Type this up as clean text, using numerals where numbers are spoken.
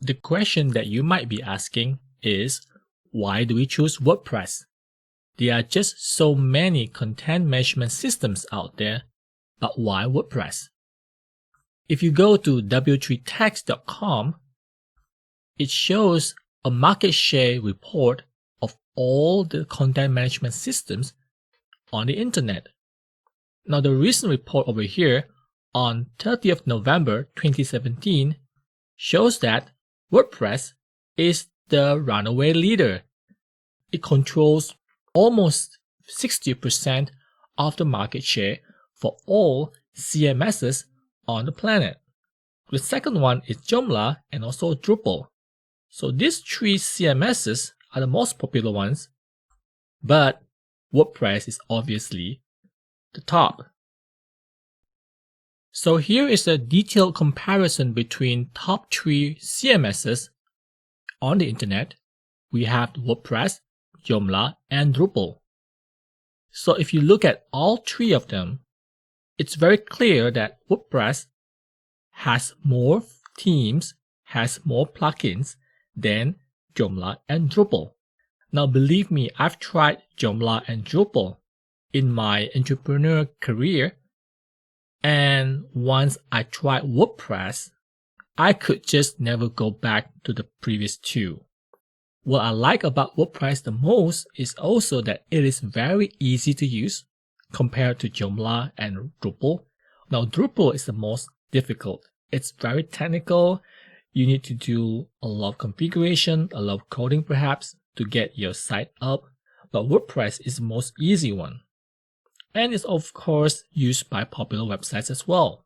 The question that you might be asking is, why do we choose WordPress? There are just so many content management systems out there, but why WordPress? If you go to w3tax.com, it shows a market share report of all the content management systems on the internet. Now, the recent report over here on 30th November 2017 shows that WordPress is the runaway leader. It controls almost 60% of the market share for all CMSs on the planet. The second one is Joomla and also Drupal. So these three CMSs are the most popular ones, but WordPress is obviously the top. So here is a detailed comparison between top 3 CMSs on the internet. We have WordPress, Joomla, and Drupal. So if you look at all 3 of them, it's very clear that WordPress has more themes, has more plugins than Joomla and Drupal. Now believe me, I've tried Joomla and Drupal in my entrepreneur career, and once I tried WordPress, I could just never go back to the previous 2. What I like about WordPress the most is also that it is very easy to use compared to Joomla and Drupal. Now Drupal is the most difficult. It's very technical. You need to do a lot of configuration, a lot of coding perhaps to get your site up, but WordPress is the most easy one. And it's of course used by popular websites as well.